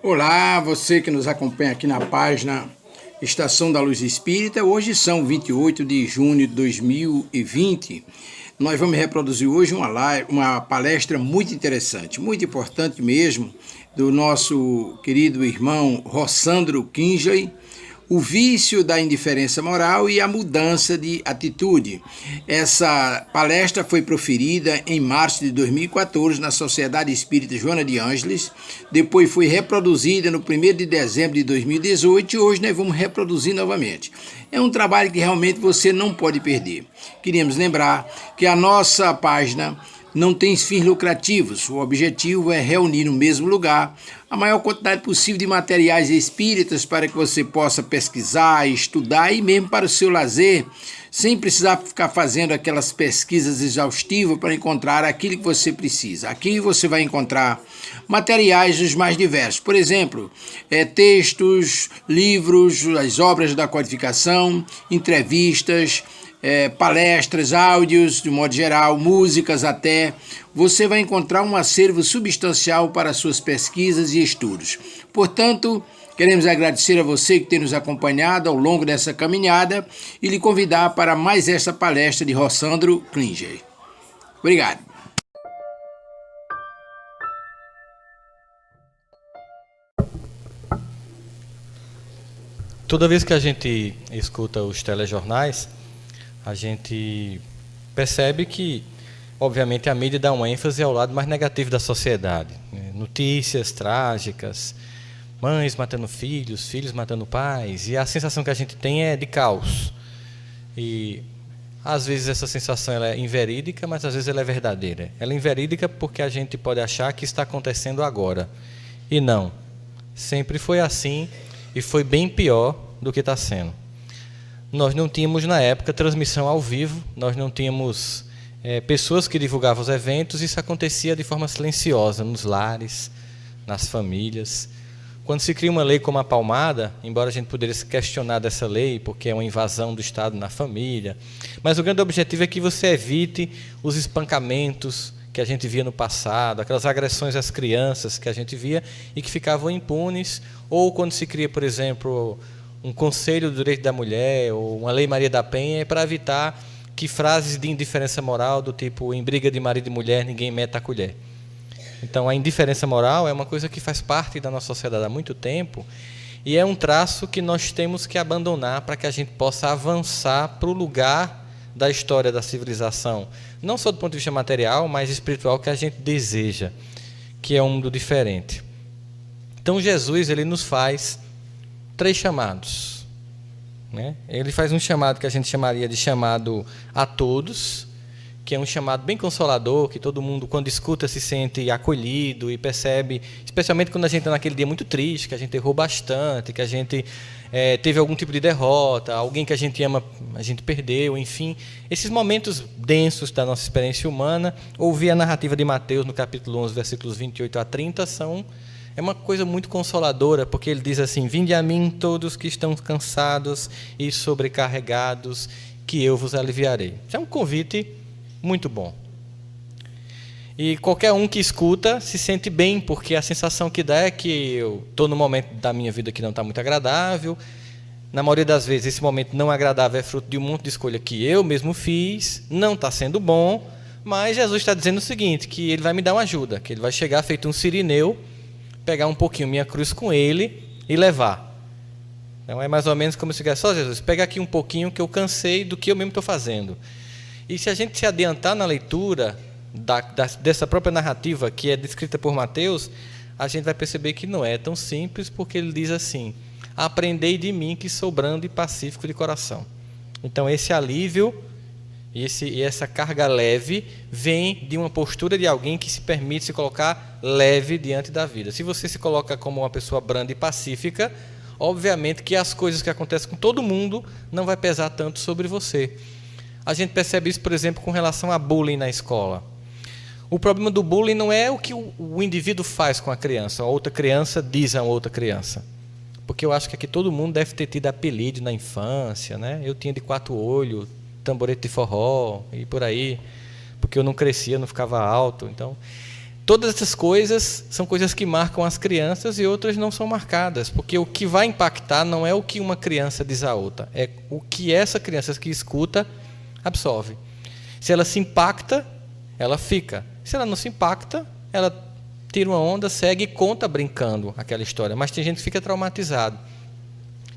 Olá, você que nos acompanha aqui na página Estação da Luz Espírita. Hoje são 28 de junho de 2020. Nós vamos reproduzir hoje uma palestra muito interessante, muito importante mesmo, do nosso querido irmão Rossandro Kinsley, o vício da indiferença moral e a mudança de atitude. Essa palestra foi proferida em março de 2014 na Sociedade Espírita Joana de Ângeles, depois foi reproduzida no 1º de dezembro de 2018 e hoje nós vamos reproduzir novamente. É um trabalho que realmente você não pode perder. Queríamos lembrar que a nossa página não tem fins lucrativos. O objetivo é reunir no mesmo lugar a maior quantidade possível de materiais espíritas para que você possa pesquisar, estudar e mesmo para o seu lazer, sem precisar ficar fazendo aquelas pesquisas exaustivas para encontrar aquilo que você precisa. Aqui você vai encontrar materiais dos mais diversos. Por exemplo, textos, livros, as obras da codificação, entrevistas, palestras, áudios, de modo geral, músicas até. Você vai encontrar um acervo substancial para suas pesquisas e estudos. Portanto, queremos agradecer a você que tem nos acompanhado ao longo dessa caminhada e lhe convidar para mais esta palestra de Rossandro Kinsley. Obrigado. Toda vez que a gente escuta os telejornais, a gente percebe que, obviamente, a mídia dá uma ênfase ao lado mais negativo da sociedade. Notícias trágicas, mães matando filhos, filhos matando pais, e a sensação que a gente tem é de caos. E, às vezes, essa sensação ela é inverídica, mas às vezes ela é verdadeira. Ela é inverídica porque a gente pode achar que está acontecendo agora. E não. Sempre foi assim e foi bem pior do que está sendo. Nós não tínhamos, na época, transmissão ao vivo, nós não tínhamos pessoas que divulgavam os eventos, isso acontecia de forma silenciosa, nos lares, nas famílias. Quando se cria uma lei como a Palmada, embora a gente pudesse questionar dessa lei, porque é uma invasão do Estado na família, mas o grande objetivo é que você evite os espancamentos que a gente via no passado, aquelas agressões às crianças que a gente via e que ficavam impunes, ou quando se cria, por exemplo, um Conselho do Direito da Mulher ou uma Lei Maria da Penha, é para evitar que frases de indiferença moral do tipo em briga de marido e mulher ninguém meta a colher. Então a indiferença moral é uma coisa que faz parte da nossa sociedade há muito tempo e é um traço que nós temos que abandonar para que a gente possa avançar para o lugar da história da civilização, não só do ponto de vista material, mas espiritual que a gente deseja, que é um mundo diferente. Então Jesus ele nos faz 3 chamados, né? Ele faz um chamado que a gente chamaria de chamado a todos, que é um chamado bem consolador, que todo mundo, quando escuta, se sente acolhido e percebe, especialmente quando a gente está naquele dia muito triste, que a gente errou bastante, que a gente teve algum tipo de derrota, alguém que a gente ama, a gente perdeu, enfim. Esses momentos densos da nossa experiência humana, ouvir a narrativa de Mateus, no capítulo 11, versículos 28 a 30, é uma coisa muito consoladora, porque ele diz assim: vinde a mim todos que estão cansados e sobrecarregados, que eu vos aliviarei. Isso é um convite muito bom. E qualquer um que escuta se sente bem, porque a sensação que dá é que eu estou num momento da minha vida que não está muito agradável. Na maioria das vezes, esse momento não agradável é fruto de um monte de escolha que eu mesmo fiz, não está sendo bom, mas Jesus está dizendo o seguinte, que ele vai me dar uma ajuda, que ele vai chegar feito um sirineu, pegar um pouquinho minha cruz com ele e levar. Então é mais ou menos como se diz: só Jesus, pega aqui um pouquinho que eu cansei do que eu mesmo estou fazendo. E se a gente se adiantar na leitura dessa própria narrativa que é descrita por Mateus, a gente vai perceber que não é tão simples, porque ele diz assim: aprendei de mim que sou brando e pacífico de coração. Então esse alívio e essa carga leve vem de uma postura de alguém que se permite se colocar leve diante da vida. Se você se coloca como uma pessoa branda e pacífica, obviamente que as coisas que acontecem com todo mundo não vai pesar tanto sobre você. A gente percebe isso, por exemplo, com relação a bullying na escola. O problema do bullying não é o que o indivíduo faz com a criança, a outra criança diz a outra criança. Porque eu acho que aqui todo mundo deve ter tido apelido na infância, né? Eu tinha de 4 olhos, tamborete de forró e por aí, porque eu não crescia, não ficava alto. Então, Todas essas coisas são coisas que marcam as crianças e outras não são marcadas, porque o que vai impactar não é o que uma criança diz à outra, é o que essa criança que escuta absorve. Se ela se impacta, ela fica. Se ela não se impacta, ela tira uma onda, segue e conta brincando aquela história. Mas tem gente que fica traumatizado.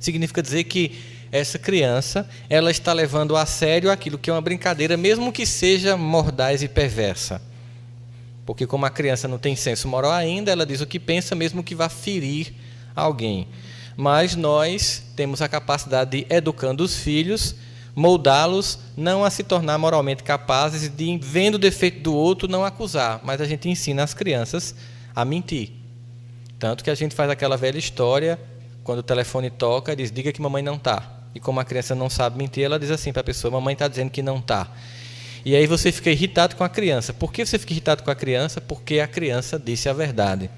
Significa dizer que essa criança, ela está levando a sério aquilo que é uma brincadeira, mesmo que seja mordaz e perversa. Porque como a criança não tem senso moral ainda, ela diz o que pensa, mesmo que vá ferir alguém. Mas nós temos a capacidade de, educando os filhos, moldá-los não a se tornar moralmente capazes e de, vendo o defeito do outro, não acusar. Mas a gente ensina as crianças a mentir. Tanto que a gente faz aquela velha história, quando o telefone toca, diz, diga que mamãe não está. E como a criança não sabe mentir, ela diz assim para a pessoa, mamãe está dizendo que não está. E aí você fica irritado com a criança. Por que você fica irritado com a criança? Porque a criança disse a verdade.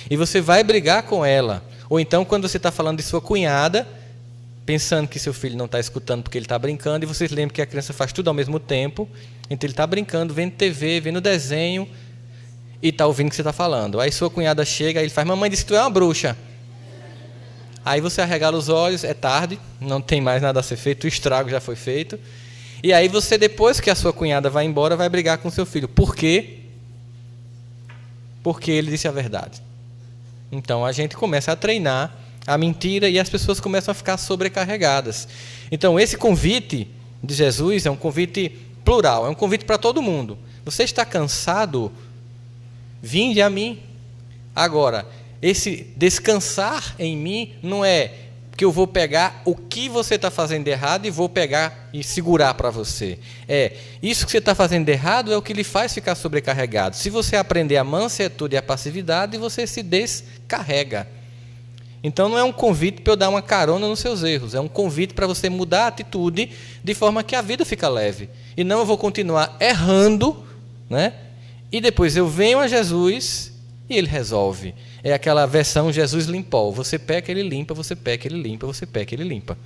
E você vai brigar com ela. Ou então, quando você está falando de sua cunhada, pensando que seu filho não está escutando porque ele está brincando, e você lembra que a criança faz tudo ao mesmo tempo, então ele está brincando, vendo TV, vendo desenho, e está ouvindo o que você está falando. Aí sua cunhada chega e ele faz, mamãe disse que tu é uma bruxa. Aí você arregala os olhos, é tarde, não tem mais nada a ser feito, o estrago já foi feito. E aí você, depois que a sua cunhada vai embora, vai brigar com seu filho. Por quê? Porque ele disse a verdade. Então a gente começa a treinar a mentira e as pessoas começam a ficar sobrecarregadas. Então esse convite de Jesus é um convite plural, é um convite para todo mundo. Você está cansado? Vinde a mim. Agora, esse descansar em mim não é que eu vou pegar o que você está fazendo de errado e vou pegar e segurar para você. Isso que você está fazendo de errado é o que lhe faz ficar sobrecarregado. Se você aprender a mansuetude e a passividade, você se descarrega. Então não é um convite para eu dar uma carona nos seus erros, é um convite para você mudar a atitude de forma que a vida fica leve. E não eu vou continuar errando, né? E depois eu venho a Jesus e ele resolve. É aquela versão Jesus limpou. Você peca, ele limpa, você peca, ele limpa, você peca, ele limpa.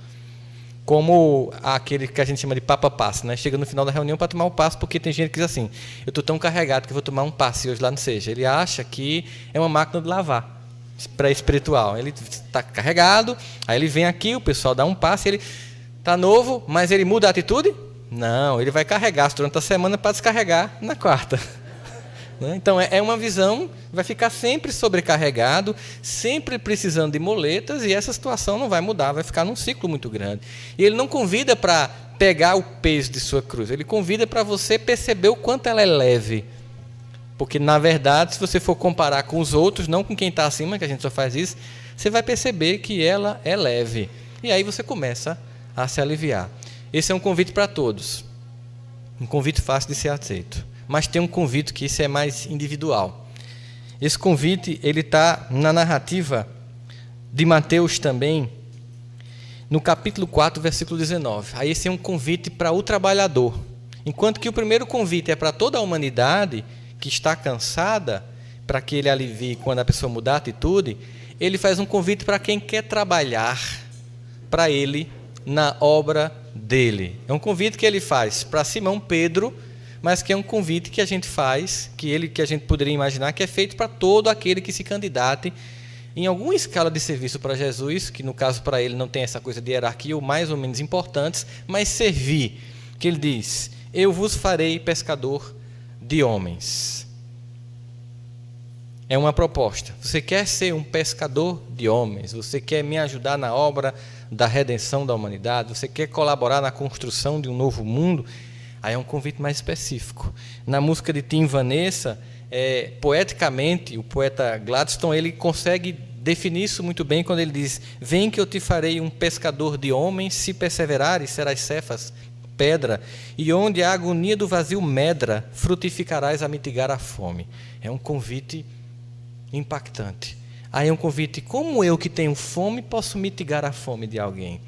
Como aquele que a gente chama de papa-passe, né? Chega no final da reunião para tomar o passe, porque tem gente que diz assim, eu estou tão carregado que eu vou tomar um passe hoje lá não seja. Ele acha que é uma máquina de lavar, pré-espiritual. Ele está carregado, aí ele vem aqui, o pessoal dá um passe, ele está novo, mas ele muda a atitude? Não, ele vai carregar durante a semana para descarregar na quarta. Então é uma visão, vai ficar sempre sobrecarregado, sempre precisando de moletas, e essa situação não vai mudar, vai ficar num ciclo muito grande. E ele não convida para pegar o peso de sua cruz, ele convida para você perceber o quanto ela é leve. Porque, na verdade, se você for comparar com os outros, não com quem está acima, que a gente só faz isso, você vai perceber que ela é leve. E aí você começa a se aliviar. Esse é um convite para todos, um convite fácil de ser aceito. Mas tem um convite que isso é mais individual. Esse convite ele está na narrativa de Mateus também, no capítulo 4, versículo 19. Aí esse é um convite para o trabalhador. Enquanto que o primeiro convite é para toda a humanidade que está cansada, para que ele alivie quando a pessoa mudar a atitude, ele faz um convite para quem quer trabalhar para ele na obra dele. É um convite que ele faz para Simão Pedro, mas que é um convite que a gente faz, que a gente poderia imaginar que é feito para todo aquele que se candidate em alguma escala de serviço para Jesus, que no caso para ele não tem essa coisa de hierarquia ou mais ou menos importantes, mas servir, que ele diz, eu vos farei pescador de homens. É uma proposta. Você quer ser um pescador de homens? Você quer me ajudar na obra da redenção da humanidade? Você quer colaborar na construção de um novo mundo? Aí é um convite mais específico. Na música de Tim Vanessa, poeticamente, o poeta Gladstone ele consegue definir isso muito bem quando ele diz, vem que eu te farei um pescador de homens, se perseverares serás cefas, pedra, e onde a agonia do vazio medra, frutificarás a mitigar a fome. É um convite impactante. Aí é um convite, como eu que tenho fome, posso mitigar a fome de alguém?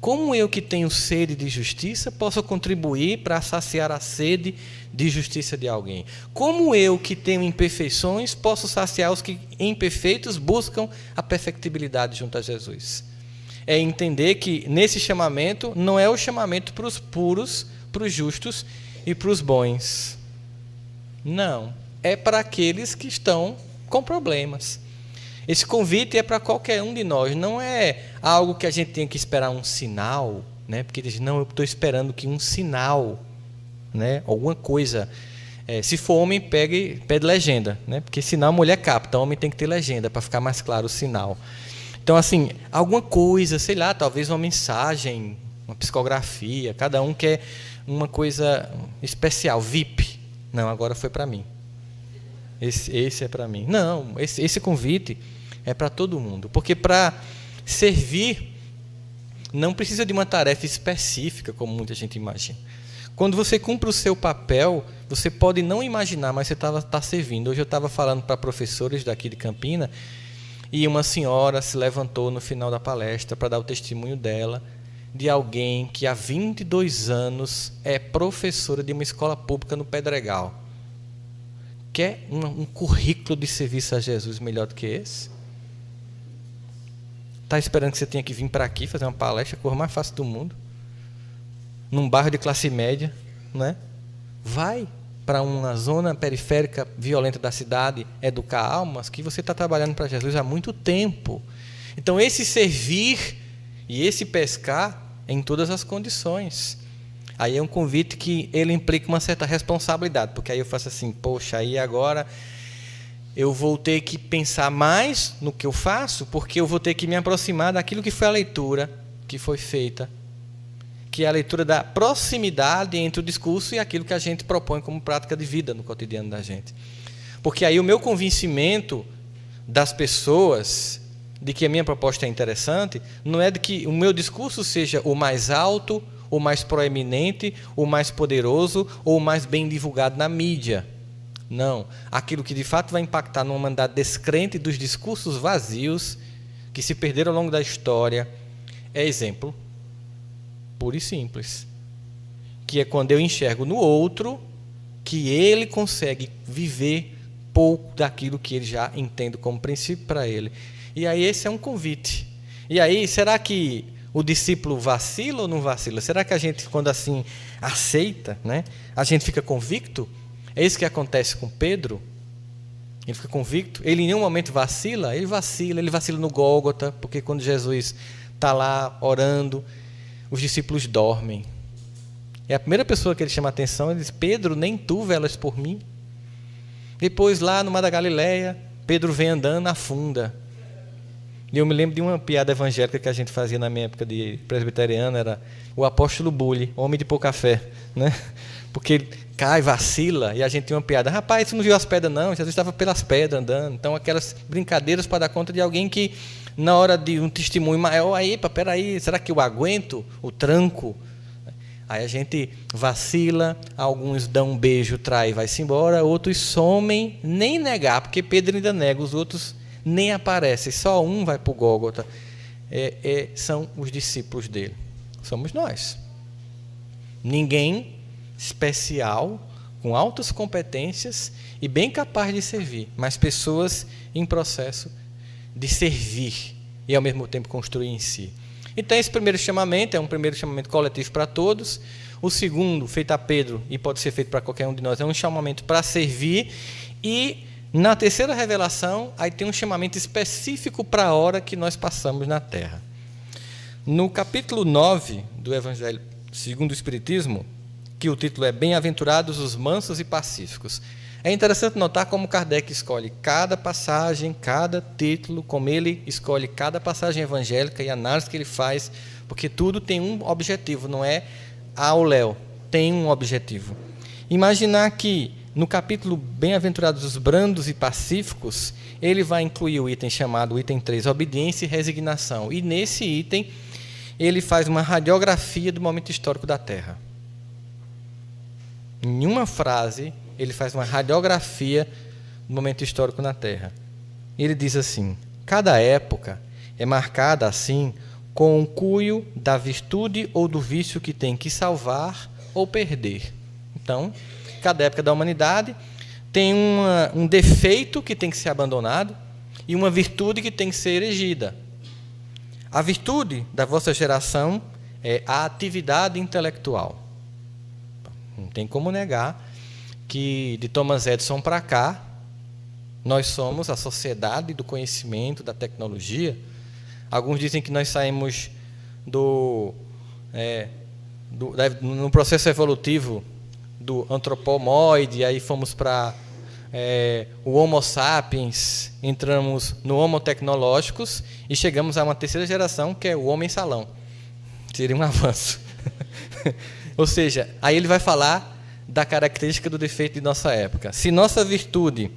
Como eu que tenho sede de justiça, posso contribuir para saciar a sede de justiça de alguém? Como eu que tenho imperfeições, posso saciar os que imperfeitos buscam a perfectibilidade junto a Jesus? É entender que nesse chamamento não é o chamamento para os puros, para os justos e para os bons. Não. é para aqueles que estão com problemas. Esse convite é para qualquer um de nós, não é algo que a gente tem que esperar um sinal, né? Porque diz, não, eu estou esperando que um sinal, né? Alguma coisa. Se for homem, pede legenda, né? Porque sinal a mulher capta, homem tem que ter legenda para ficar mais claro o sinal. Então, assim, alguma coisa, sei lá, talvez uma mensagem, uma psicografia, cada um quer uma coisa especial, VIP. Não, agora foi para mim. Esse é para mim. Não, esse convite é para todo mundo. Porque para servir, não precisa de uma tarefa específica, como muita gente imagina. Quando você cumpre o seu papel, você pode não imaginar, mas você está servindo. Hoje eu estava falando para professores daqui de Campina, e uma senhora se levantou no final da palestra para dar o testemunho dela, de alguém que há 22 anos é professora de uma escola pública no Pedregal. Quer um currículo de serviço a Jesus melhor do que esse? Está esperando que você tenha que vir para aqui fazer uma palestra, a coisa mais fácil do mundo? Num bairro de classe média, né? Vai para uma zona periférica violenta da cidade, educar almas, que você está trabalhando para Jesus há muito tempo. Então, esse servir e esse pescar é em todas as condições. Aí é um convite que ele implica uma certa responsabilidade, porque aí eu faço assim, poxa, aí agora eu vou ter que pensar mais no que eu faço, porque eu vou ter que me aproximar daquilo que foi a leitura que foi feita, que é a leitura da proximidade entre o discurso e aquilo que a gente propõe como prática de vida no cotidiano da gente. Porque aí o meu convencimento das pessoas de que a minha proposta é interessante não é de que o meu discurso seja o mais alto, o mais proeminente, o mais poderoso ou o mais bem divulgado na mídia. Não. Aquilo que de fato vai impactar numa humanidade descrente dos discursos vazios que se perderam ao longo da história é exemplo puro e simples. Que é quando eu enxergo no outro que ele consegue viver pouco daquilo que ele já entende como princípio para ele. E aí esse é um convite. E aí, será que o discípulo vacila ou não vacila? Será que a gente, quando assim aceita, né, a gente fica convicto? É isso que acontece com Pedro? Ele fica convicto? Ele em nenhum momento vacila? Ele vacila no Gólgota, porque quando Jesus está lá orando, os discípulos dormem. E a primeira pessoa que ele chama a atenção, ele diz, Pedro, nem tu velas por mim? Depois, lá no Mar da Galileia, Pedro vem andando, afunda. E eu me lembro de uma piada evangélica que a gente fazia na minha época de presbiteriano, era o apóstolo Bully, homem de pouca fé, né? Porque ele cai, vacila, e a gente tinha uma piada, rapaz, você não viu as pedras não, Jesus estava pelas pedras andando. Então aquelas brincadeiras para dar conta de alguém que na hora de um testemunho maior, aí, peraí, será que eu aguento o tranco? Aí a gente vacila, alguns dão um beijo, trai e vai-se embora, outros somem, nem negar, porque Pedro ainda nega, os outros nem aparecem, só um vai para o Gólgota. São os discípulos dele, somos nós. Ninguém especial, com altas competências e bem capaz de servir, mas pessoas em processo de servir e ao mesmo tempo construir em si. Então esse primeiro chamamento é um primeiro chamamento coletivo para todos. O segundo, feito a Pedro, e pode ser feito para qualquer um de nós, é um chamamento para servir. E na terceira revelação, aí tem um chamamento específico para a hora que nós passamos na Terra. No capítulo 9 do Evangelho segundo o Espiritismo, que o título é Bem-aventurados os mansos e pacíficos, é interessante notar como Kardec escolhe cada passagem, cada título, como ele escolhe cada passagem evangélica e a análise que ele faz, porque tudo tem um objetivo, não é ao léu, tem um objetivo. Imaginar que no capítulo Bem-aventurados os brandos e pacíficos, ele vai incluir o item chamado, o item 3, obediência e resignação. E nesse item, ele faz uma radiografia do momento histórico da Terra. Em uma frase, ele faz uma radiografia do momento histórico na Terra. Ele diz assim, cada época é marcada assim com um cunho da virtude ou do vício que tem que salvar ou perder. Então, cada época da humanidade tem um defeito que tem que ser abandonado e uma virtude que tem que ser erigida. A virtude da vossa geração é a atividade intelectual. Não tem como negar que de Thomas Edison para cá, nós somos a sociedade do conhecimento, da tecnologia. Alguns dizem que nós saímos no processo evolutivo do antropomorfo, aí fomos para o Homo sapiens, entramos no Homo tecnológicos e chegamos a uma terceira geração, que é o Homem Salão. Seria um avanço. Ou seja, aí ele vai falar da característica do defeito de nossa época. Se nossa virtude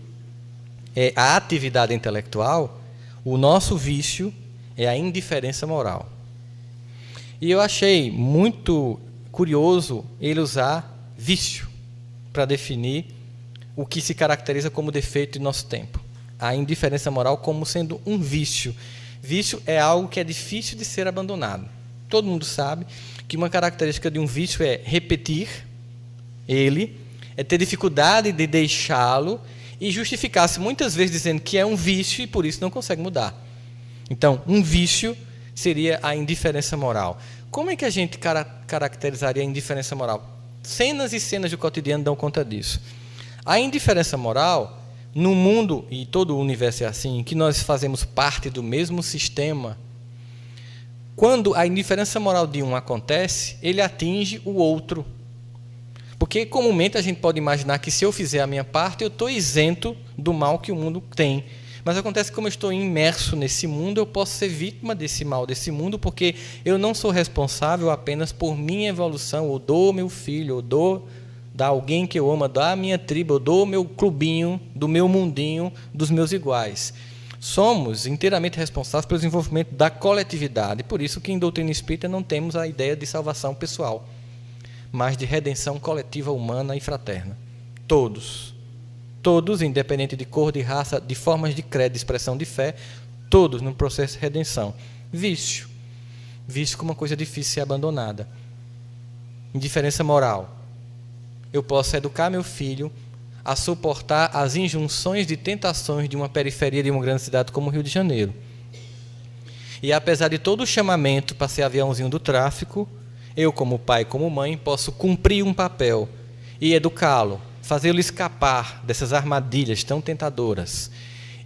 é a atividade intelectual, o nosso vício é a indiferença moral. E eu achei muito curioso ele usar vício para definir o que se caracteriza como defeito de nosso tempo. A indiferença moral como sendo um vício. Vício é algo que é difícil de ser abandonado. Todo mundo sabe que uma característica de um vício é repetir ele, é ter dificuldade de deixá-lo e justificar-se muitas vezes dizendo que é um vício e por isso não consegue mudar. Então, um vício seria a indiferença moral. Como é que a gente caracterizaria a indiferença moral? Cenas e cenas do cotidiano dão conta disso. A indiferença moral, no mundo, e todo o universo é assim, em que nós fazemos parte do mesmo sistema, quando a indiferença moral de um acontece, ele atinge o outro. Porque, comumente, a gente pode imaginar que se eu fizer a minha parte, eu estou isento do mal que o mundo tem. Mas acontece que, como eu estou imerso nesse mundo, eu posso ser vítima desse mal, desse mundo, porque eu não sou responsável apenas por minha evolução, ou do meu filho, ou da alguém que eu amo, da minha tribo, ou do meu clubinho, do meu mundinho, dos meus iguais. Somos inteiramente responsáveis pelo desenvolvimento da coletividade. Por isso que em doutrina espírita não temos a ideia de salvação pessoal, mas de redenção coletiva, humana e fraterna. Todos, independente de cor, de raça, de formas de credo, de expressão de fé, todos no processo de redenção. Vício como uma coisa difícil de ser abandonada. Indiferença moral. Eu posso educar meu filho a suportar as injunções de tentações de uma periferia de uma grande cidade como o Rio de Janeiro. E apesar de todo o chamamento para ser aviãozinho do tráfico, eu, como pai e como mãe, posso cumprir um papel e educá-lo, fazê-lo escapar dessas armadilhas tão tentadoras.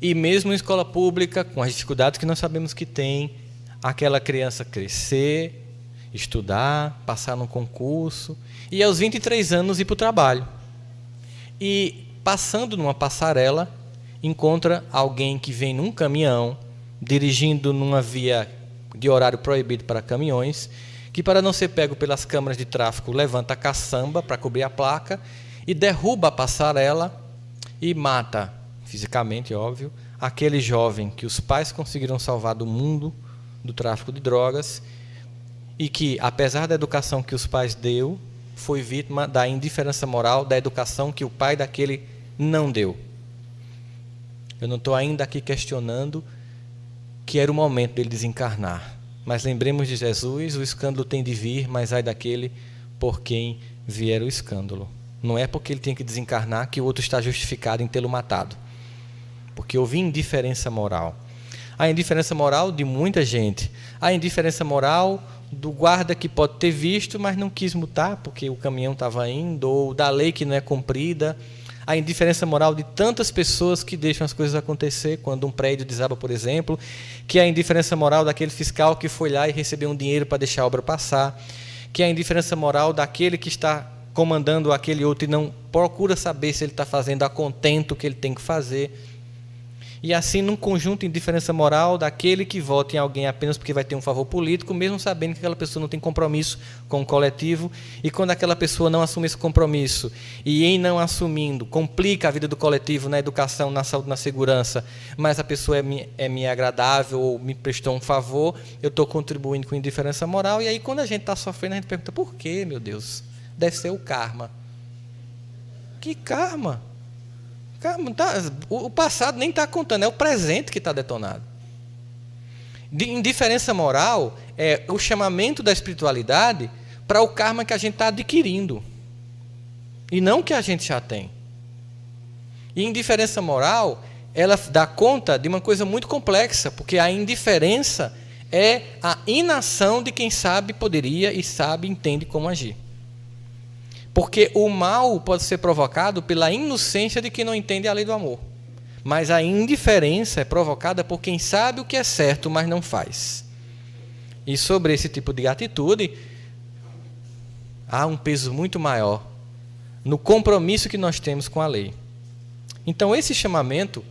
E mesmo em escola pública, com as dificuldades que nós sabemos que tem, aquela criança crescer, estudar, passar num concurso e aos 23 anos ir para o trabalho. E passando numa passarela, encontra alguém que vem num caminhão, dirigindo numa via de horário proibido para caminhões, que para não ser pego pelas câmaras de tráfego, levanta a caçamba para cobrir a placa e derruba a passarela e mata, fisicamente, óbvio, aquele jovem que os pais conseguiram salvar do mundo do tráfico de drogas e que, apesar da educação que os pais deu, foi vítima da indiferença moral da educação que o pai daquele não deu. Eu não estou ainda aqui questionando que era o momento dele desencarnar. Mas lembremos de Jesus, o escândalo tem de vir, mas ai daquele por quem vier o escândalo. Não é porque ele tem que desencarnar que o outro está justificado em tê-lo matado. Porque houve indiferença moral. A indiferença moral de muita gente. A indiferença moral do guarda que pode ter visto, mas não quis multar porque o caminhão estava indo, ou da lei que não é cumprida. A indiferença moral de tantas pessoas que deixam as coisas acontecer quando um prédio desaba, por exemplo, que é a indiferença moral daquele fiscal que foi lá e recebeu um dinheiro para deixar a obra passar, que é a indiferença moral daquele que está comandando aquele outro e não procura saber se ele está fazendo a contento o que ele tem que fazer. E assim, num conjunto de indiferença moral daquele que vota em alguém apenas porque vai ter um favor político, mesmo sabendo que aquela pessoa não tem compromisso com o coletivo, e quando aquela pessoa não assume esse compromisso, e em não assumindo, complica a vida do coletivo na educação, na saúde, na segurança, mas a pessoa é me agradável ou me prestou um favor, eu estou contribuindo com indiferença moral, e aí quando a gente está sofrendo, a gente pergunta, por quê, meu Deus? Deve ser o karma. Que karma? O passado nem está contando, é o presente que está detonado. Indiferença moral é o chamamento da espiritualidade para o karma que a gente está adquirindo, e não que a gente já tem. E indiferença moral, ela dá conta de uma coisa muito complexa, porque a indiferença é a inação de quem sabe, poderia e sabe, entende como agir. Porque o mal pode ser provocado pela inocência de quem não entende a lei do amor. Mas a indiferença é provocada por quem sabe o que é certo, mas não faz. E sobre esse tipo de atitude, há um peso muito maior no compromisso que nós temos com a lei. Então, esse chamamento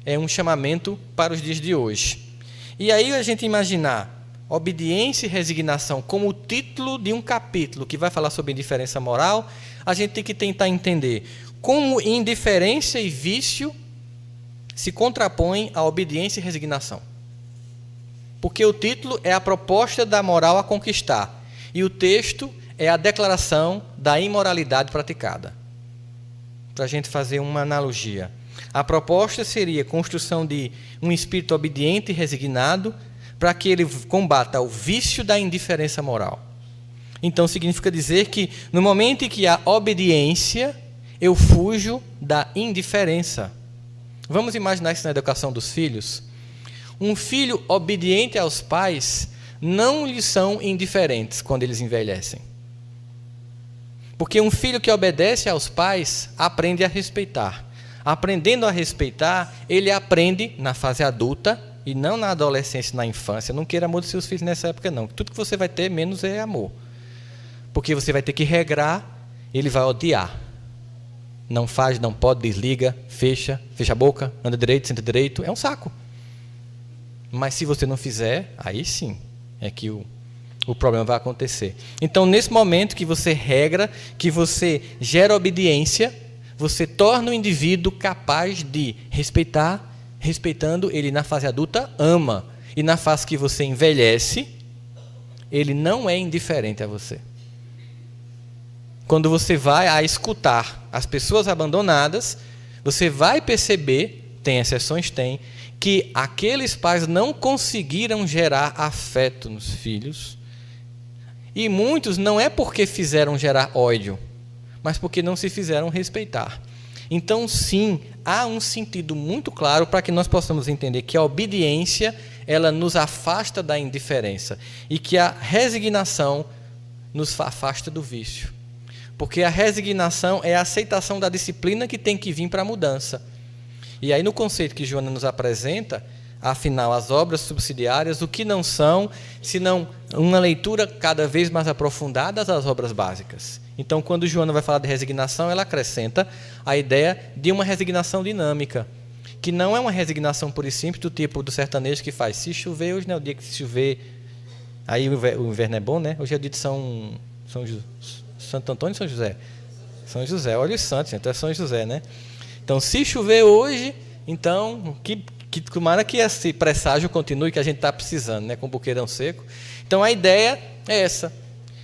é um chamamento para os dias de hoje. E aí a gente imaginar obediência e resignação como o título de um capítulo que vai falar sobre indiferença moral, a gente tem que tentar entender como indiferença e vício se contrapõem à obediência e resignação. Porque o título é a proposta da moral a conquistar e o texto é a declaração da imoralidade praticada. Para a gente fazer uma analogia. A proposta seria a construção de um espírito obediente e resignado para que ele combata o vício da indiferença moral. Então, significa dizer que no momento em que há obediência, eu fujo da indiferença. Vamos imaginar isso na educação dos filhos? Um filho obediente aos pais não lhes são indiferentes quando eles envelhecem. Porque um filho que obedece aos pais aprende a respeitar. Aprendendo a respeitar, ele aprende na fase adulta e não na adolescência, na infância. Não queira amor dos seus filhos nessa época, não. Tudo que você vai ter menos é amor. Porque você vai ter que regrar, ele vai odiar. Não faz, não pode, desliga, fecha a boca, anda direito, senta direito. É um saco. Mas se você não fizer, aí sim é que o problema vai acontecer. Então, nesse momento que você regra, que você gera obediência, você torna o indivíduo capaz de respeitar. Respeitando, ele na fase adulta ama. E na fase que você envelhece, ele não é indiferente a você. Quando você vai a escutar as pessoas abandonadas, você vai perceber, tem exceções, tem, que aqueles pais não conseguiram gerar afeto nos filhos. E muitos não é porque fizeram gerar ódio, mas porque não se fizeram respeitar. Então, sim, há um sentido muito claro para que nós possamos entender que a obediência, ela nos afasta da indiferença e que a resignação nos afasta do vício. Porque a resignação é a aceitação da disciplina que tem que vir para a mudança. E aí, no conceito que Joana nos apresenta, afinal, as obras subsidiárias, o que não são, senão uma leitura cada vez mais aprofundada das obras básicas. Então, quando Joana vai falar de resignação, ela acrescenta a ideia de uma resignação dinâmica, que não é uma resignação pura e simples do tipo do sertanejo que faz, se chover, hoje não é o dia que se chover, aí o inverno é bom, né? Hoje é o dia de Santo Antônio e São José. São José, olha os santos, então é São José, né? Então, se chover hoje, então, tomara que esse presságio continue, que a gente está precisando, né? Com o buqueirão seco. Então, a ideia é essa,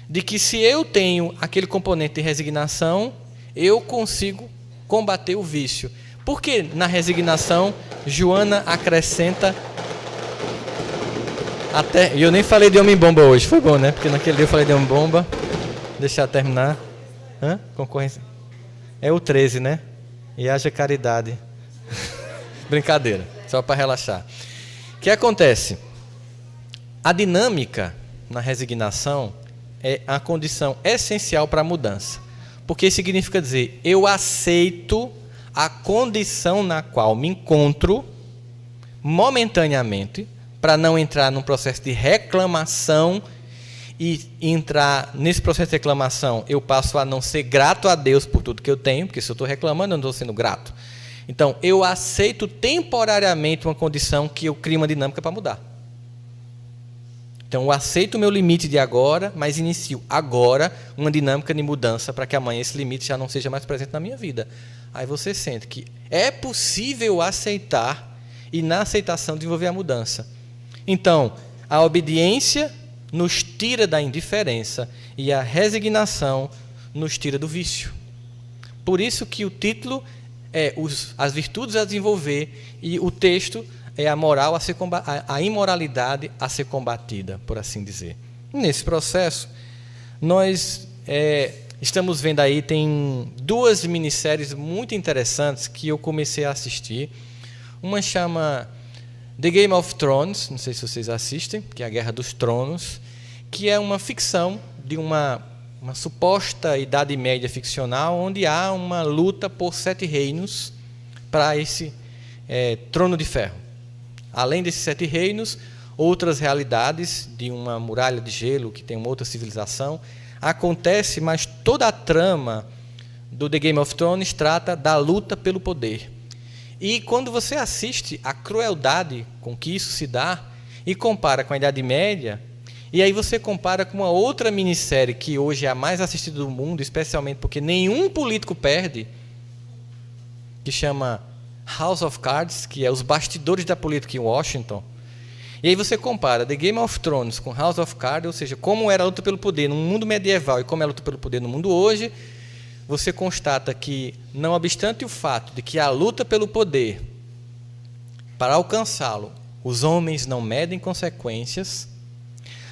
de que se eu tenho aquele componente de resignação, eu consigo combater o vício. Porque na resignação, Joana acrescenta até... E eu nem falei de homem-bomba hoje, foi bom, né? Porque naquele dia eu falei de homem-bomba. Deixa eu terminar. Concorrência. É o 13, né? E haja caridade. Brincadeira, só para relaxar. O que acontece? A dinâmica na resignação é a condição essencial para a mudança. Porque significa dizer, eu aceito a condição na qual me encontro momentaneamente, para não entrar num processo de reclamação e entrar nesse processo de reclamação, eu passo a não ser grato a Deus por tudo que eu tenho, porque se eu estou reclamando, eu não estou sendo grato. Então, eu aceito temporariamente uma condição que eu crio uma dinâmica para mudar. Então, eu aceito o meu limite de agora, mas inicio agora uma dinâmica de mudança para que amanhã esse limite já não seja mais presente na minha vida. Aí você sente que é possível aceitar e, na aceitação, desenvolver a mudança. Então, a obediência nos tira da indiferença e a resignação nos tira do vício. Por isso que o título é as virtudes a desenvolver e o texto é a moral a imoralidade a ser combatida, por assim dizer. Nesse processo, nós estamos vendo aí, tem 2 minisséries muito interessantes que eu comecei a assistir. Uma chama The Game of Thrones, não sei se vocês assistem, que é a Guerra dos Tronos, que é uma ficção de uma uma suposta Idade Média ficcional, onde há uma luta por 7 reinos para esse trono de ferro. Além desses 7 reinos, outras realidades de uma muralha de gelo que tem uma outra civilização acontece, mas toda a trama do The Game of Thrones trata da luta pelo poder. E quando você assiste a crueldade com que isso se dá e compara com a Idade Média, e aí você compara com uma outra minissérie que hoje é a mais assistida do mundo, especialmente porque nenhum político perde, que chama House of Cards, que é os bastidores da política em Washington. E aí você compara The Game of Thrones com House of Cards, ou seja, como era a luta pelo poder no mundo medieval e como é a luta pelo poder no mundo hoje, você constata que, não obstante o fato de que a luta pelo poder, para alcançá-lo, os homens não medem consequências,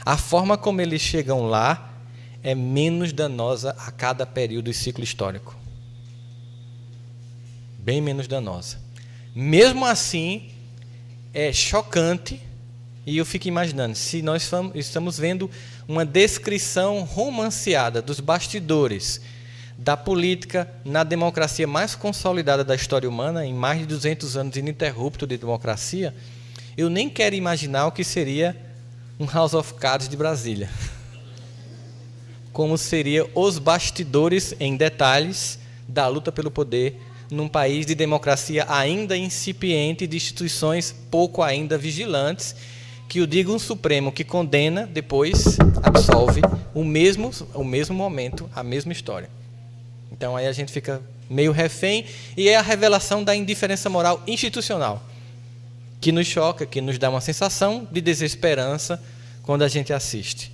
a forma como eles chegam lá é menos danosa a cada período e ciclo histórico. Bem menos danosa. Mesmo assim, é chocante, e eu fico imaginando, se nós estamos vendo uma descrição romanceada dos bastidores da política na democracia mais consolidada da história humana, em mais de 200 anos ininterrupto de democracia, eu nem quero imaginar o que seria um House of Cards de Brasília. Como seria os bastidores em detalhes da luta pelo poder num país de democracia ainda incipiente, de instituições pouco ainda vigilantes, que o diga um Supremo que condena, depois absolve o mesmo momento, a mesma história. Então aí a gente fica meio refém, e é a revelação da indiferença moral institucional, que nos choca, que nos dá uma sensação de desesperança quando a gente assiste.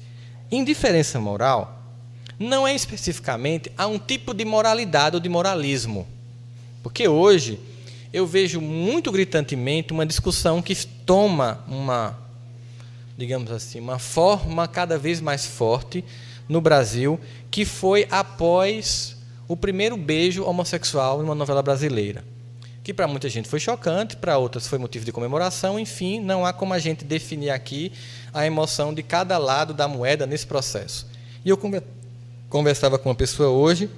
Indiferença moral não é especificamente a um tipo de moralidade ou de moralismo, porque hoje eu vejo muito gritantemente uma discussão que toma uma, digamos assim, uma forma cada vez mais forte no Brasil, que foi após o primeiro beijo homossexual numa novela brasileira, que para muita gente foi chocante, para outras foi motivo de comemoração. Enfim, não há como a gente definir aqui a emoção de cada lado da moeda nesse processo. E eu conversava com uma pessoa hoje,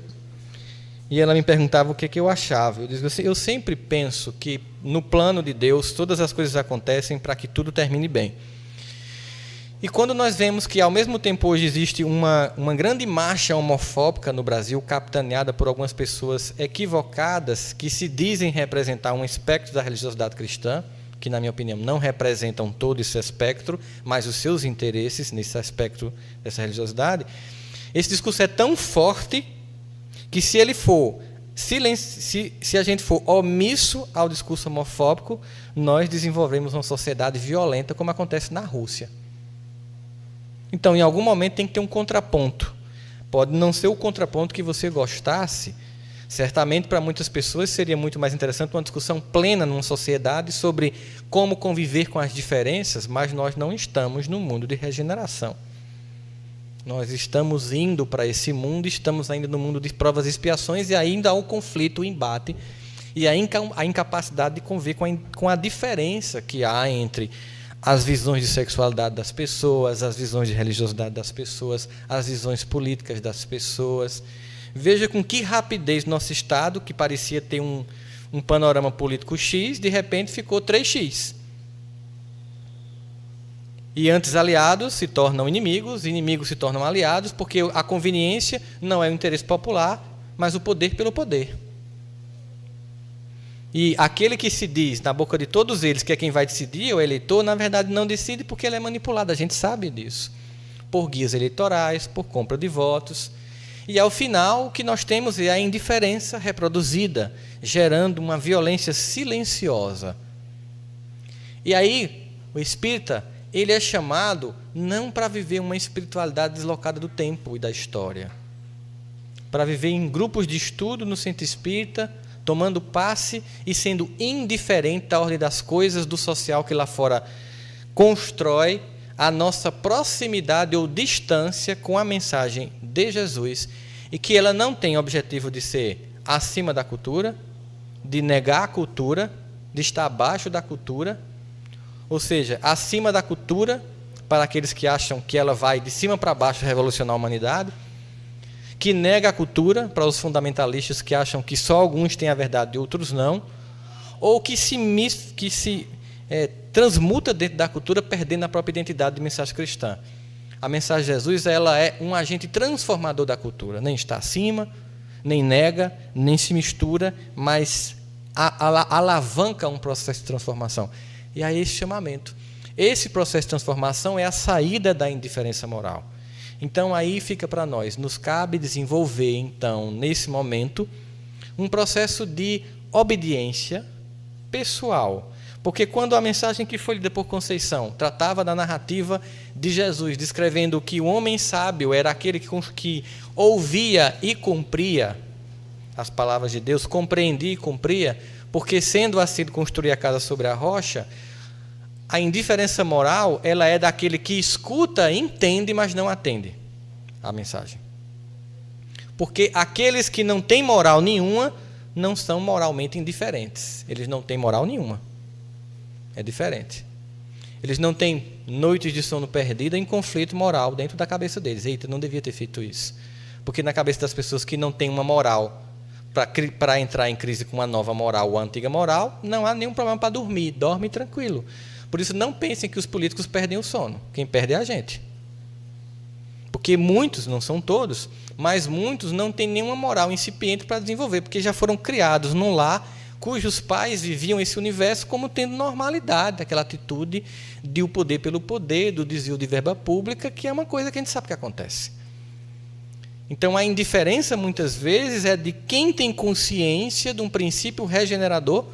e ela me perguntava o que eu achava. Eu dizia assim: eu sempre penso que no plano de Deus todas as coisas acontecem para que tudo termine bem. E quando nós vemos que, ao mesmo tempo, hoje existe uma grande marcha homofóbica no Brasil, capitaneada por algumas pessoas equivocadas, que se dizem representar um espectro da religiosidade cristã, que, na minha opinião, não representam todo esse espectro, mas os seus interesses nesse aspecto dessa religiosidade, esse discurso é tão forte que, se ele for se a gente for omisso ao discurso homofóbico, nós desenvolvemos uma sociedade violenta, como acontece na Rússia. Então, em algum momento, tem que ter um contraponto. Pode não ser o contraponto que você gostasse. Certamente, para muitas pessoas, seria muito mais interessante uma discussão plena numa sociedade sobre como conviver com as diferenças, mas nós não estamos no mundo de regeneração. Nós estamos indo para esse mundo, estamos ainda no mundo de provas e expiações, e ainda há o conflito, o embate, e a incapacidade de conviver com a diferença que há entre as visões de sexualidade das pessoas, as visões de religiosidade das pessoas, as visões políticas das pessoas. Veja com que rapidez nosso Estado, que parecia ter um panorama político X, de repente ficou 3X. E antes aliados se tornam inimigos, inimigos se tornam aliados, porque a conveniência não é o interesse popular, mas o poder pelo poder. E aquele que se diz, na boca de todos eles, que é quem vai decidir, o eleitor, na verdade não decide, porque ele é manipulado, a gente sabe disso. Por guias eleitorais, por compra de votos. E, ao final, o que nós temos é a indiferença reproduzida, gerando uma violência silenciosa. E aí, o espírita, ele é chamado não para viver uma espiritualidade deslocada do tempo e da história, para viver em grupos de estudo no centro espírita, tomando passe e sendo indiferente à ordem das coisas do social que lá fora constrói a nossa proximidade ou distância com a mensagem de Jesus, e que ela não tem objetivo de ser acima da cultura, de negar a cultura, de estar abaixo da cultura, ou seja, acima da cultura para aqueles que acham que ela vai de cima para baixo revolucionar a humanidade, que nega a cultura para os fundamentalistas que acham que só alguns têm a verdade e outros não, ou que se transmuta dentro da cultura, perdendo a própria identidade de mensagem cristã. A mensagem de Jesus, ela é um agente transformador da cultura, nem está acima, nem nega, nem se mistura, mas alavanca um processo de transformação. E aí esse chamamento. Esse processo de transformação é a saída da indiferença moral. Então aí fica para nós, nos cabe desenvolver, então, nesse momento, um processo de obediência pessoal. Porque quando a mensagem que foi lida por Conceição tratava da narrativa de Jesus, descrevendo que o homem sábio era aquele que ouvia e cumpria as palavras de Deus, compreendia e cumpria, porque sendo assim construir a casa sobre a rocha, a indiferença moral, ela é daquele que escuta, entende, mas não atende a mensagem. Porque aqueles que não têm moral nenhuma, não são moralmente indiferentes. Eles não têm moral nenhuma. É diferente. Eles não têm noites de sono perdida em conflito moral dentro da cabeça deles. Eita, não devia ter feito isso. Porque na cabeça das pessoas que não têm uma moral para entrar em crise com uma nova moral ou a antiga moral, não há nenhum problema para dormir. Dorme tranquilo. Por isso, não pensem que os políticos perdem o sono. Quem perde é a gente. Porque muitos, não são todos, mas muitos não têm nenhuma moral incipiente para desenvolver, porque já foram criados num lar cujos pais viviam esse universo como tendo normalidade, aquela atitude de o poder pelo poder, do desvio de verba pública, que é uma coisa que a gente sabe que acontece. Então, a indiferença, muitas vezes, é de quem tem consciência de um princípio regenerador,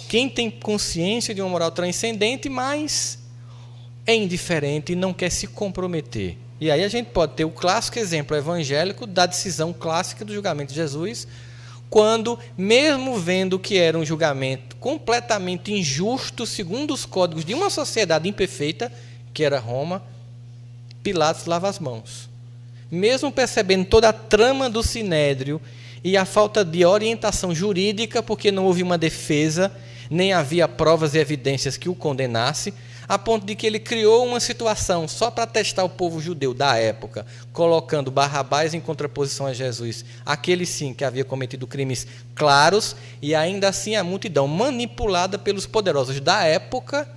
quem tem consciência de uma moral transcendente, mas é indiferente e não quer se comprometer. E aí a gente pode ter o clássico exemplo evangélico da decisão clássica do julgamento de Jesus, quando, mesmo vendo que era um julgamento completamente injusto, segundo os códigos de uma sociedade imperfeita, que era Roma, Pilatos lava as mãos. Mesmo percebendo toda a trama do sinédrio e a falta de orientação jurídica, porque não houve uma defesa, nem havia provas e evidências que o condenasse, a ponto de que ele criou uma situação só para testar o povo judeu da época, colocando Barrabás em contraposição a Jesus, aquele sim que havia cometido crimes claros, e ainda assim a multidão, manipulada pelos poderosos da época,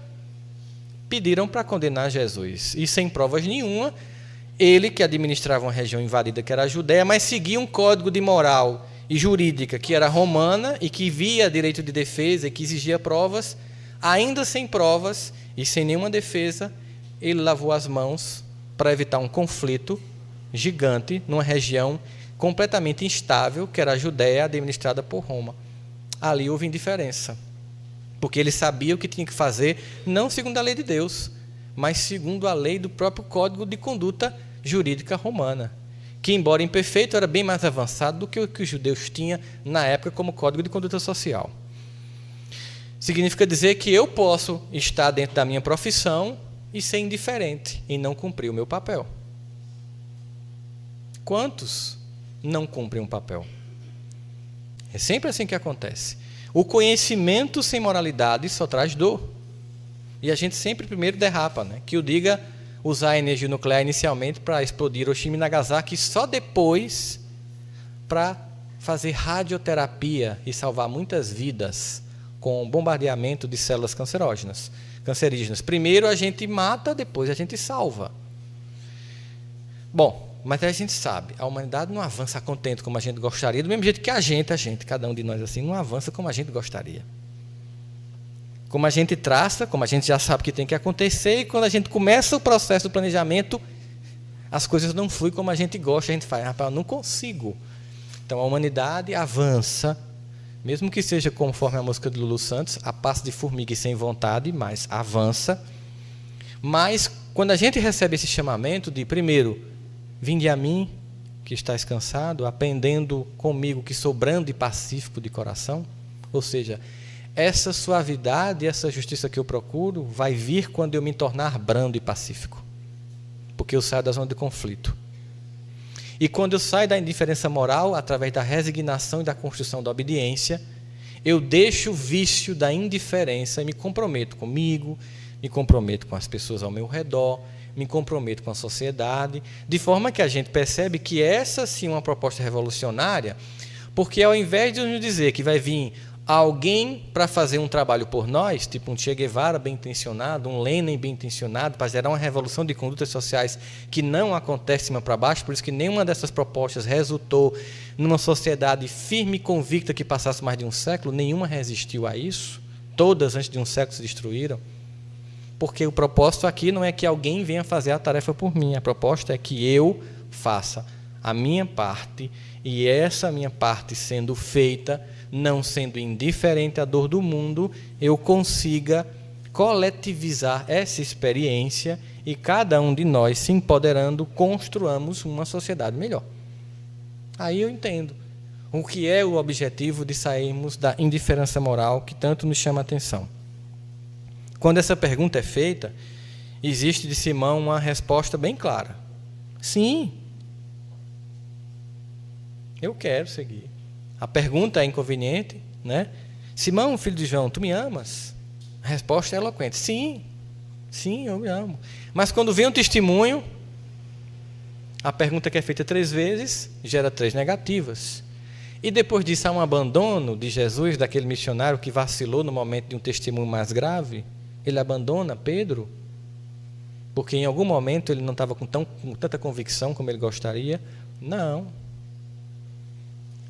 pediram para condenar Jesus. E sem provas nenhuma, ele, que administrava uma região invadida que era a Judéia, mas seguia um código de moral e jurídica que era romana e que via direito de defesa e que exigia provas, ainda sem provas e sem nenhuma defesa, ele lavou as mãos para evitar um conflito gigante numa região completamente instável, que era a Judéia, administrada por Roma. Ali houve indiferença, porque ele sabia o que tinha que fazer, não segundo a lei de Deus, mas segundo a lei do próprio Código de Conduta Jurídica Romana, que, embora imperfeito, era bem mais avançado do que o que os judeus tinham na época como Código de Conduta Social. Significa dizer que eu posso estar dentro da minha profissão e ser indiferente e não cumprir o meu papel. Quantos não cumprem um papel? É sempre assim que acontece. O conhecimento sem moralidade só traz dor. E a gente sempre primeiro derrapa, né? Que o diga usar a energia nuclear inicialmente para explodir Hiroshima e Nagasaki, só depois para fazer radioterapia e salvar muitas vidas com bombardeamento de células cancerígenas. Primeiro a gente mata, depois a gente salva. Bom, mas a gente sabe, a humanidade não avança contente como a gente gostaria, do mesmo jeito que a gente, cada um de nós assim, não avança como a gente gostaria. Como a gente traça, como a gente já sabe que tem que acontecer, e quando a gente começa o processo do planejamento, as coisas não fluem como a gente gosta, a gente faz, rapaz, eu não consigo. Então a humanidade avança, mesmo que seja conforme a música de Lulu Santos, a passo de formiga e sem vontade, mas avança. Mas quando a gente recebe esse chamamento de, primeiro, vinde a mim, que estás cansado, aprendendo comigo que sou brando e pacífico de coração, ou seja, essa suavidade, essa justiça que eu procuro, vai vir quando eu me tornar brando e pacífico, porque eu saio da zona de conflito. E quando eu saio da indiferença moral, através da resignação e da construção da obediência, eu deixo o vício da indiferença e me comprometo comigo, me comprometo com as pessoas ao meu redor, me comprometo com a sociedade, de forma que a gente percebe que essa sim é uma proposta revolucionária, porque ao invés de nos dizer que vai vir alguém para fazer um trabalho por nós, tipo um Che Guevara bem-intencionado, um Lenin bem-intencionado, para gerar uma revolução de condutas sociais que não acontece de cima para baixo, por isso que nenhuma dessas propostas resultou numa sociedade firme e convicta que passasse mais de um século, nenhuma resistiu a isso, todas antes de um século se destruíram, porque o propósito aqui não é que alguém venha fazer a tarefa por mim, a proposta é que eu faça a minha parte, e essa minha parte sendo feita, não sendo indiferente à dor do mundo, eu consiga coletivizar essa experiência e cada um de nós, se empoderando, construamos uma sociedade melhor. Aí eu entendo o que é o objetivo de sairmos da indiferença moral que tanto nos chama a atenção. Quando essa pergunta é feita, existe de Simão uma resposta bem clara. Sim, eu quero seguir. A pergunta é inconveniente, né? Simão, filho de João, tu me amas? A resposta é eloquente. Sim, eu me amo. Mas quando vem um testemunho, a pergunta que é feita 3 vezes gera 3 negativas. E depois disso há um abandono de Jesus, daquele missionário que vacilou no momento de um testemunho mais grave. Ele abandona Pedro, porque em algum momento ele não estava com tanta convicção como ele gostaria. Não.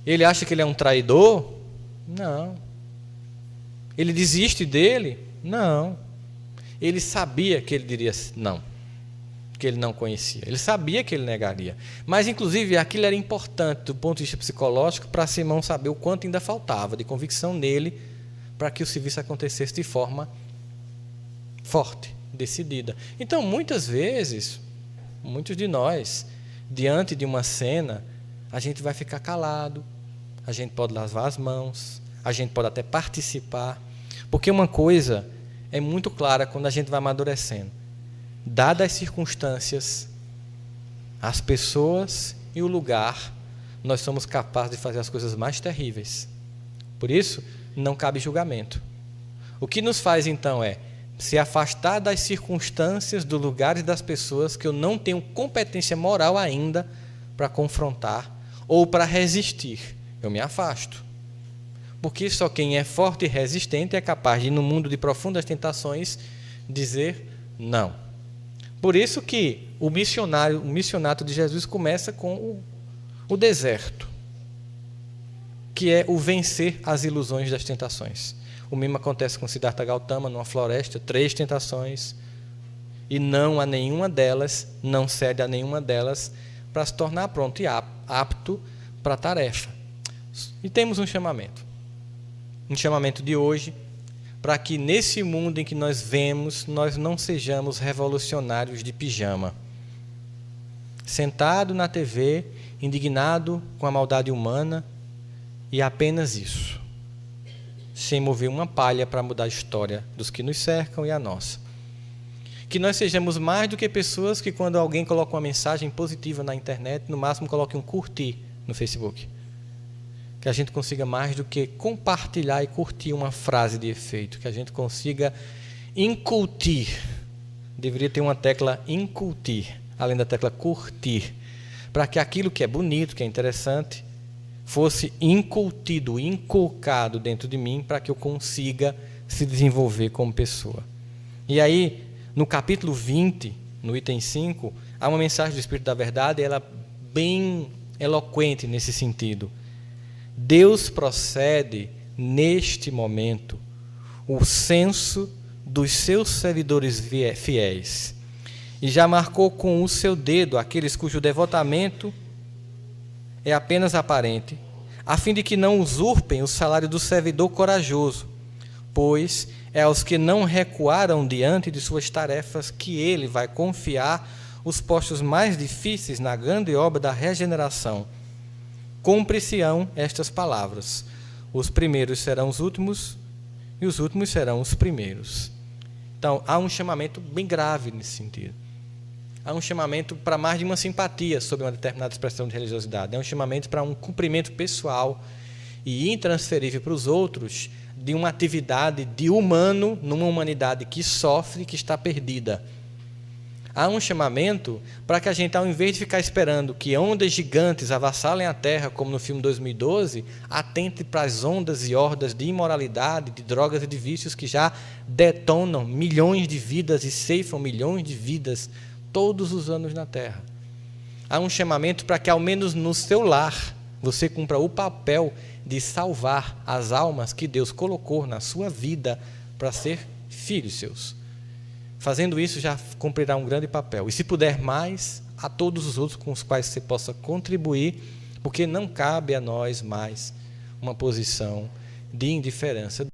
Ele acha que ele é um traidor? Não. Ele desiste dele? Não. Ele sabia que ele diria não, que ele não conhecia. Ele sabia que ele negaria. Mas, inclusive, aquilo era importante do ponto de vista psicológico para Simão saber o quanto ainda faltava de convicção nele para que o serviço acontecesse de forma forte, decidida. Então, muitas vezes, muitos de nós, diante de uma cena, a gente vai ficar calado, a gente pode lavar as mãos, a gente pode até participar, porque uma coisa é muito clara quando a gente vai amadurecendo. Dadas as circunstâncias, as pessoas e o lugar, nós somos capazes de fazer as coisas mais terríveis. Por isso, não cabe julgamento. O que nos faz, então, é se afastar das circunstâncias, do lugar e das pessoas que eu não tenho competência moral ainda para confrontar ou para resistir. Eu me afasto. Porque só quem é forte e resistente é capaz de, no mundo de profundas tentações, dizer não. Por isso que o missionato de Jesus começa com o deserto, que é o vencer as ilusões das tentações. O mesmo acontece com Siddhartha Gautama, numa floresta, 3 tentações, e não a nenhuma delas, não cede a nenhuma delas, para se tornar pronto e apto para a tarefa. E temos um chamamento de hoje, para que nesse mundo em que nós vemos, nós não sejamos revolucionários de pijama. Sentado na TV, indignado com a maldade humana, e apenas isso. Sem mover uma palha para mudar a história dos que nos cercam e a nossa. Que nós sejamos mais do que pessoas que, quando alguém coloca uma mensagem positiva na internet, no máximo coloque um curtir no Facebook. Que a gente consiga mais do que compartilhar e curtir uma frase de efeito. Que a gente consiga incutir. Deveria ter uma tecla incutir, além da tecla curtir. Para que aquilo que é bonito, que é interessante, fosse incutido, inculcado dentro de mim, para que eu consiga se desenvolver como pessoa. E aí, no capítulo 20, no item 5, há uma mensagem do Espírito da Verdade, ela bem eloquente nesse sentido. Deus procede, neste momento, o censo dos seus servidores fiéis, e já marcou com o seu dedo aqueles cujo devotamento é apenas aparente, a fim de que não usurpem o salário do servidor corajoso, pois é aos que não recuaram diante de suas tarefas que ele vai confiar os postos mais difíceis na grande obra da regeneração. Cumprir-se-ão estas palavras: os primeiros serão os últimos, e os últimos serão os primeiros. Então, há um chamamento bem grave nesse sentido. Há um chamamento para mais de uma simpatia sobre uma determinada expressão de religiosidade. É um chamamento para um cumprimento pessoal e intransferível para os outros de uma atividade de humano numa humanidade que sofre e que está perdida. Há um chamamento para que a gente, ao invés de ficar esperando que ondas gigantes avassalem a Terra, como no filme 2012, atente para as ondas e hordas de imoralidade, de drogas e de vícios que já detonam milhões de vidas e ceifam milhões de vidas todos os anos na Terra. Há um chamamento para que, ao menos no seu lar, você cumpra o papel de salvar as almas que Deus colocou na sua vida para ser filhos seus. Fazendo isso, já cumprirá um grande papel. E se puder mais, a todos os outros com os quais você possa contribuir, porque não cabe a nós mais uma posição de indiferença.